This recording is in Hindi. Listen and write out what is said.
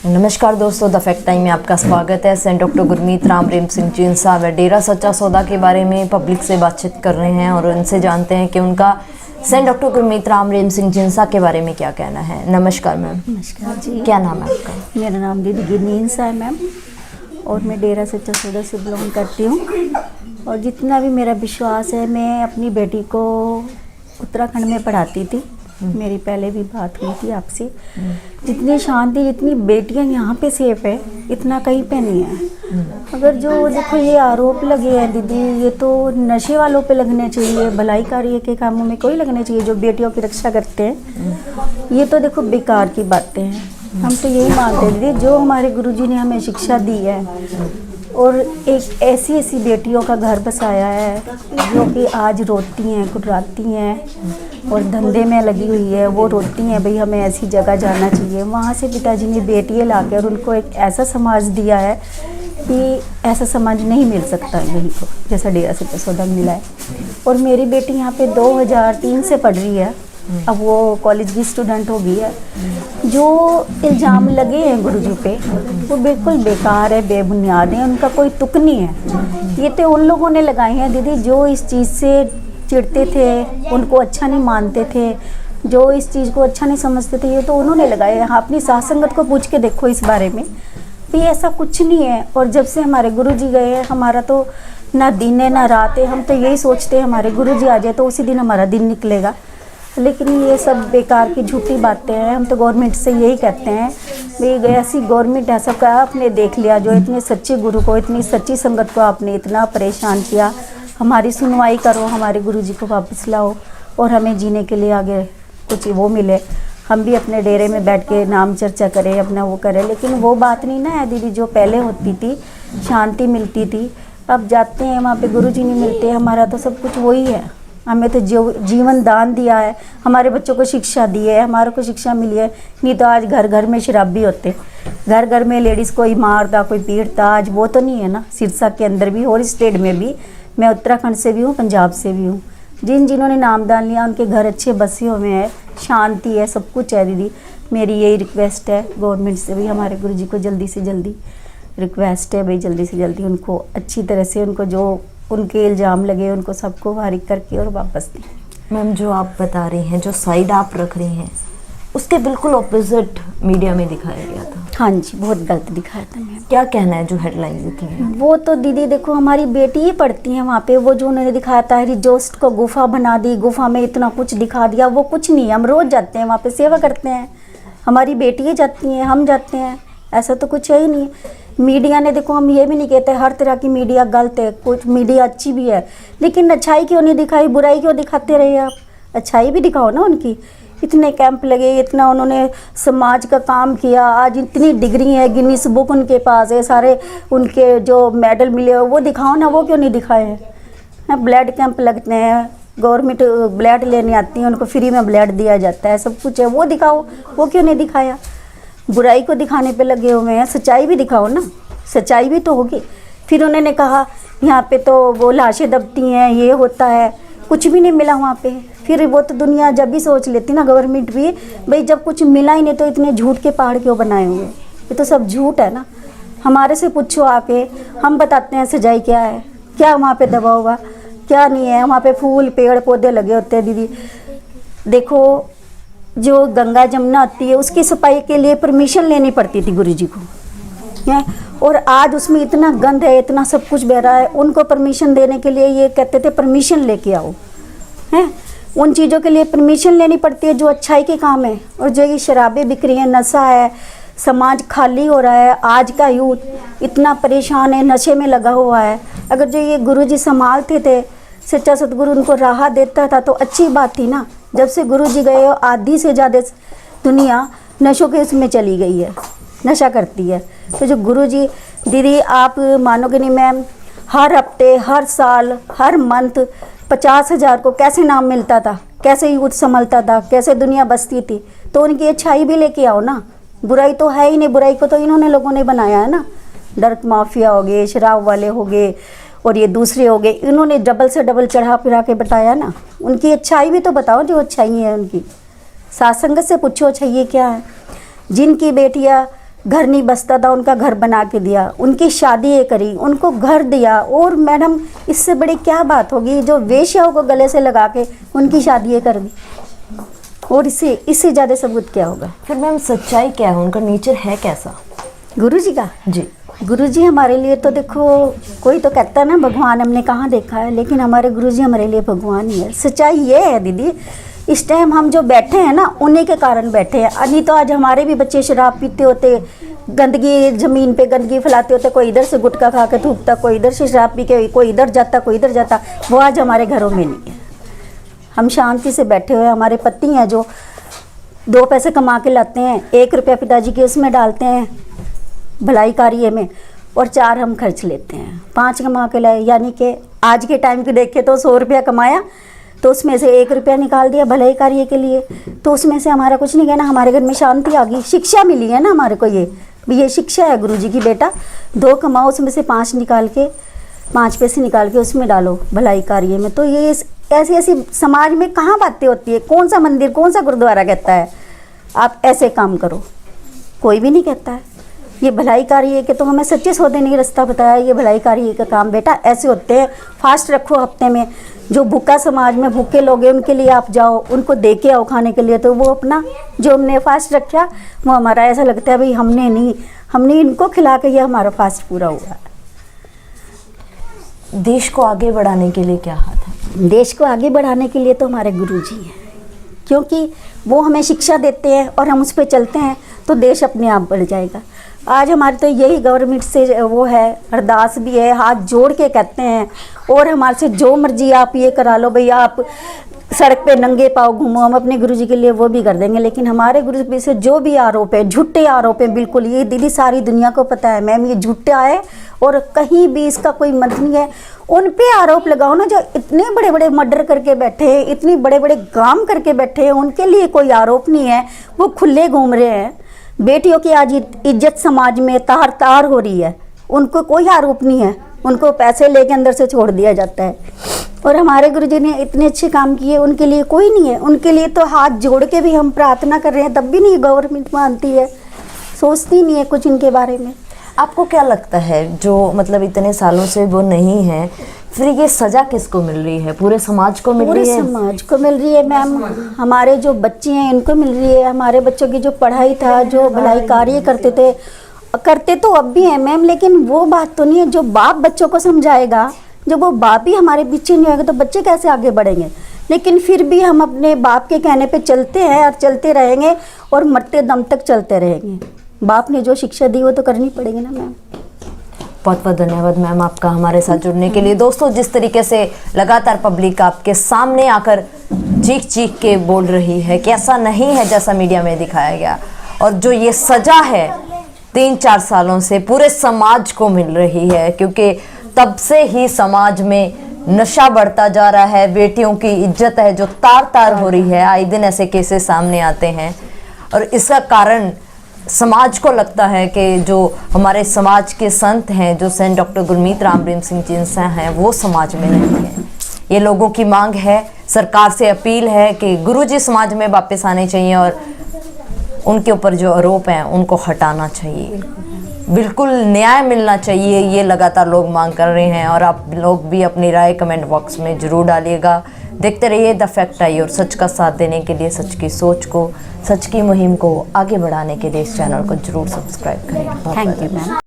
नमस्कार दोस्तों, द फैक्ट टाइम में आपका स्वागत है। सेंट डॉक्टर गुरमीत राम रेम सिंह जिंसा व डेरा सच्चा सौदा के बारे में पब्लिक से बातचीत कर रहे हैं और उनसे जानते हैं कि उनका सेंट डॉक्टर गुरमीत राम रेम सिंह जिंसा के बारे में क्या कहना है। नमस्कार मैम। नमस्कार जी। क्या नाम है आपका? मेरा नाम दीदी गिरनीसा है मैम, और मैं डेरा सच्चा सौदा से बिलोंग करती हूँ। और जितना भी मेरा विश्वास है, मैं अपनी बेटी को उत्तराखंड में पढ़ाती थी। मेरी पहले भी बात हुई थी आपसे। जितनी शांति, जितनी बेटियां यहाँ पे सेफ है, इतना कहीं पे नहीं है। अगर जो देखो ये आरोप लगे हैं दीदी, ये तो नशे वालों पे लगने चाहिए, भलाई कार्य के कामों में कोई लगने चाहिए जो बेटियों की रक्षा करते हैं। ये तो देखो बेकार की बातें हैं। हम तो यही मानते हैं दीदी, जो हमारे गुरुजी ने हमें शिक्षा दी है और एक ऐसी ऐसी बेटियों का घर बसाया है जो कि आज रोती हैं, कुर्राती हैं और धंधे में लगी हुई है। वो रोती हैं भाई हमें ऐसी जगह जाना चाहिए। वहाँ से पिताजी ने बेटियाँ लाकर उनको एक ऐसा समाज दिया है कि ऐसा समाज नहीं मिल सकता यहीं को, जैसा डेरा सच्चा सौदा मिला है। और मेरी बेटी यहाँ पे 2003 से पढ़ रही है, अब वो कॉलेज की स्टूडेंट हो गई है। जो इल्ज़ाम लगे हैं गुरुजी पे वो बिल्कुल बेकार है, बेबुनियाद है, उनका कोई तुक नहीं है। ये तो उन लोगों ने लगाए हैं दीदी जो इस चीज़ से चिढ़ते थे, उनको अच्छा नहीं मानते थे, जो इस चीज़ को अच्छा नहीं समझते थे, ये तो उन्होंने लगाए हैं। हाँ, अपनी साथ संगत को पूछ के देखो इस बारे में भी ऐसा कुछ नहीं है। और जब से हमारे गुरुजी गए हैं, हमारा तो ना दिन है ना रात है। हम तो यही सोचते हैं हमारे गुरुजी आ जाए तो उसी दिन हमारा दिन निकलेगा, लेकिन ये सब बेकार की झूठी बातें हैं। हम तो गवर्नमेंट से यही कहते हैं भाई ऐसी गवर्नमेंट ऐसा का आपने देख लिया जो इतने सच्चे गुरु को, इतनी सच्ची संगत को आपने इतना परेशान किया, हमारी सुनवाई करो, हमारे गुरुजी को वापस लाओ और हमें जीने के लिए आगे कुछ वो मिले। हम भी अपने डेरे में बैठ के नाम चर्चा करें, अपना वो करें, लेकिन वो बात नहीं ना है दीदी जो पहले होती थी, शांति मिलती थी। अब जाते हैं वहाँ पे गुरुजी नहीं मिलते। हमारा तो सब कुछ वही है, हमें तो जीवन दान दिया है, हमारे बच्चों को शिक्षा दी है, हमारे को शिक्षा मिली है। नहीं तो आज घर घर में शराबी होते, घर घर में लेडीज़ कोई मारता, कोई पीटता। आज वो तो नहीं है ना, सिरसा के अंदर भी और स्टेट में भी। मैं उत्तराखंड से भी हूँ, पंजाब से भी हूँ। जिन्होंने नामदान लिया उनके घर अच्छे बसे हुए हैं, शांति है, सब कुछ है दीदी। मेरी यही रिक्वेस्ट है गवर्नमेंट से भी, हमारे गुरुजी को जल्दी से जल्दी रिक्वेस्ट है भाई, जल्दी से जल्दी उनको अच्छी तरह से, उनको जो उनके इल्ज़ाम लगे उनको सबको वारिक करके और वापस दें। मैम, जो आप बता रही हैं, जो साइड आप रख रही हैं, उसके बिल्कुल ऑपोजिट मीडिया में दिखाया गया था। हाँ जी, बहुत गलत दिखाया था मैम। क्या कहना है जो हेडलाइन लिखी है? वो तो दीदी देखो हमारी बेटी ही पढ़ती है वहाँ पे। वो जो उन्होंने दिखाया था रिजोस्ट को गुफा बना दी, गुफा में इतना कुछ दिखा दिया, वो कुछ नहीं है। हम रोज़ जाते हैं वहाँ पे, सेवा करते हैं, हमारी बेटियाँ जाती हैं, हम जाते हैं, ऐसा तो कुछ है ही नहीं। मीडिया ने देखो, हम ये भी नहीं कहते हर तरह की मीडिया गलत है, कुछ मीडिया अच्छी भी है, लेकिन अच्छाई क्यों नहीं दिखाई, बुराई क्यों दिखाते रहे आप? अच्छाई भी दिखाओ ना उनकी। इतने कैंप लगे, इतना उन्होंने समाज का काम किया, आज इतनी डिग्री है, गिनीज बुक उनके पास है, सारे उनके जो मेडल मिले वो दिखाओ ना, वो क्यों नहीं दिखाए हैं? ब्लड कैंप लगते हैं, गवर्नमेंट ब्लड लेने आती है, उनको फ्री में ब्लड दिया जाता है, सब कुछ है, वो दिखाओ, वो क्यों नहीं दिखाया? बुराई को दिखाने पे लगे हुए हैं, सच्चाई भी दिखाओ ना, सच्चाई भी तो होगी। फिर उन्होंने कहा यहाँ पे तो वो लाशें दबती हैं, ये होता है, कुछ भी नहीं मिला वहाँ पे। फिर वो तो दुनिया जब भी सोच लेती ना, गवर्नमेंट भी, भाई जब कुछ मिला ही नहीं तो इतने झूठ के पहाड़ क्यों बनाए हुए? ये तो सब झूठ है ना। हमारे से पूछो आके, हम बताते हैं सच्चाई क्या है, क्या वहाँ पे दबा हुआ, क्या नहीं है। वहाँ पे फूल पेड़ पौधे लगे होते हैं दीदी। देखो जो गंगा जमुना आती है उसकी सफाई के लिए परमिशन लेनी पड़ती थी गुरुजी को, है? और आज उसमें इतना गंद है, इतना सब कुछ बह रहा है, उनको परमिशन देने के लिए ये कहते थे परमिशन लेके आओ, हैं? उन चीज़ों के लिए परमिशन लेनी पड़ती है जो अच्छाई के काम है। और जो ये शराबें बिक रही हैं, नशा है, समाज खाली हो रहा है, आज का यूथ इतना परेशान है, नशे में लगा हुआ है। अगर जो ये गुरुजी संभालते थे, सच्चा सतगुरु उनको राहत देता था तो अच्छी बात थी ना। जब से गुरुजी गए आधी से ज़्यादा दुनिया नशों के इसमें चली गई है, नशा करती है। तो जो गुरुजी दीदी, आप मानोगे नहीं मैम, हर हफ्ते, हर साल, हर मंथ 50,000 को कैसे नाम मिलता था, कैसे यूथ संभलता था, कैसे दुनिया बसती थी। तो उनकी अच्छाई भी लेके आओ ना, बुराई तो है ही नहीं, बुराई को तो इन्होंने लोगों ने बनाया है ना। ड्रग माफिया हो गए, शराब वाले हो गए, और ये दूसरे हो गए। इन्होंने डबल से डबल चढ़ा फिरा के बताया ना, उनकी अच्छाई भी तो बताओ, जो अच्छाई है उनकी। सासंगत से पूछो अच्छाई क्या है। जिनकी बेटियां घर नहीं बसता था उनका घर बना के दिया, उनकी शादी ये करी, उनको घर दिया। और मैडम इससे बड़ी क्या बात होगी, जो वेश्याओं को गले से लगा के उनकी शादी ये कर दी। और इससे ज़्यादा सबूत क्या होगा। फिर मैम सच्चाई क्या है, उनका नेचर है कैसा? गुरुजी का जी, गुरुजी हमारे लिए तो देखो, कोई तो कहता है ना भगवान हमने कहाँ देखा है, लेकिन हमारे गुरुजी हमारे लिए भगवान ही है। सच्चाई ये है दीदी, इस टाइम हम जो बैठे हैं ना उन्हीं के कारण बैठे हैं। नहीं तो आज हमारे भी बच्चे शराब पीते होते, गंदगी ज़मीन पे गंदगी फैलाते होते, कोई इधर से गुटखा खा के थूकता, कोई इधर से शराब पी के, कोई इधर जाता कोई इधर जाता। वो आज हमारे घरों में नहीं है। हम शांति से बैठे हुए, हमारे पति हैं जो 2 पैसे कमा के लाते हैं, 1 रुपया पिताजी के उसमें डालते हैं भलाई कार्य में, और 4 हम खर्च लेते हैं। 5 कमा के लाए, यानी कि आज के टाइम को देखे तो 100 रुपया कमाया तो उसमें से 1 रुपया निकाल दिया भलाई कार्य के लिए, तो उसमें से हमारा कुछ नहीं कहना। हमारे घर में शांति आ गई, शिक्षा मिली है ना हमारे को। ये शिक्षा है गुरुजी की, बेटा 2 कमाओ उसमें से 5 निकाल के 5 पैसे निकाल के उसमें डालो भलाई कार्य में। तो ये ऐसी ऐसी समाज में कहाँ बातें होती है। कौन सा मंदिर कौन सा गुरुद्वारा कहता है आप ऐसे काम करो, कोई भी नहीं कहता है। ये भलाई कार्य के तो हमें सच्चे सौदे नहीं रास्ता बताया। ये भलाई कार्य का काम बेटा ऐसे होते हैं। फास्ट रखो हफ्ते में, जो भूखा समाज में भूखे लोग हैं उनके लिए आप जाओ, उनको दे के आओ खाने के लिए। तो वो अपना जो हमने फास्ट रखा वो हमारा ऐसा लगता है भाई हमने इनको खिला के ये हमारा फास्ट पूरा हुआ। देश को आगे बढ़ाने के लिए क्या हाथ है? देश को आगे बढ़ाने के लिए तो हमारे गुरुजी हैं, क्योंकि वो हमें शिक्षा देते हैं और हम उस पर चलते हैं तो देश अपने आप बढ़ जाएगा। आज हमारे तो यही गवर्नमेंट से वो है, अरदास भी है, हाथ जोड़ के कहते हैं। और हमारे से जो मर्जी आप ये करा लो भैया, आप सड़क पे नंगे पाँव घूमो, हम अपने गुरुजी के लिए वो भी कर देंगे। लेकिन हमारे गुरुजी से जो भी आरोप है, झूठे आरोप है, बिल्कुल ये दीदी सारी दुनिया को पता है मैम, ये झूठा है और कहीं भी इसका कोई मत नहीं है। उन पे आरोप लगाओ ना, जो इतने बड़े बड़े मर्डर करके बैठे हैं, इतनी बड़े बड़े काम करके बैठे हैं, उनके लिए कोई आरोप नहीं है, वो खुले घूम रहे हैं। बेटियों की आज इज्जत समाज में तार तार हो रही है, उनको कोई आरोप नहीं है, उनको पैसे लेके अंदर से छोड़ दिया जाता है। और हमारे गुरुजी ने इतने अच्छे काम किए, उनके लिए कोई नहीं है। उनके लिए तो हाथ जोड़ के भी हम प्रार्थना कर रहे हैं, तब भी नहीं गवर्नमेंट मानती है, सोचती नहीं है कुछ इनके बारे में। आपको क्या लगता है, जो मतलब इतने सालों से वो नहीं है, फिर ये सजा किसको मिल रही है? पूरे समाज को मिल रही है? पूरे समाज को मिल रही है मैम। हमारे जो बच्चे हैं इनको मिल रही है। हमारे बच्चों की जो पढ़ाई था, जो भलाई कार्य करते तो अब भी हैं मैम, लेकिन वो बात तो नहीं है जो बाप बच्चों को समझाएगा। जब वो बाप ही हमारे पीछे नहीं आएगा तो बच्चे कैसे आगे बढ़ेंगे। लेकिन फिर भी हम अपने बाप के कहने पे चलते हैं और चलते रहेंगे और मरते दम तक चलते रहेंगे। बाप ने जो शिक्षा दी वो तो करनी पड़ेगी ना मैम। बहुत बहुत धन्यवाद मैम आपका हमारे साथ जुड़ने के लिए। दोस्तों, जिस तरीके से लगातार पब्लिक आपके सामने आकर चीख चीख के बोल रही है कि ऐसा नहीं है जैसा मीडिया में दिखाया गया, और जो ये सजा है 3-4 सालों से पूरे समाज को मिल रही है, क्योंकि तब से ही समाज में नशा बढ़ता जा रहा है, बेटियों की इज्जत है जो तार तार हो रही है। आए दिन ऐसे केसेस सामने आते हैं और इसका कारण समाज को लगता है कि जो हमारे समाज के संत हैं, जो सेंट डॉक्टर गुरमीत राम रहीम सिंह जिंसा हैं, वो समाज में नहीं है। ये लोगों की मांग है, सरकार से अपील है कि गुरुजी समाज में वापस आने चाहिए और उनके ऊपर जो आरोप हैं उनको हटाना चाहिए। बिल्कुल न्याय मिलना चाहिए, ये लगातार लोग मांग कर रहे हैं। और आप लोग भी अपनी राय कमेंट बॉक्स में ज़रूर डालिएगा। देखते रहिए द फैक्ट आई, और सच का साथ देने के लिए, सच की सोच को, सच की मुहिम को आगे बढ़ाने के लिए इस चैनल को जरूर सब्सक्राइब करें। Thank you ma'am.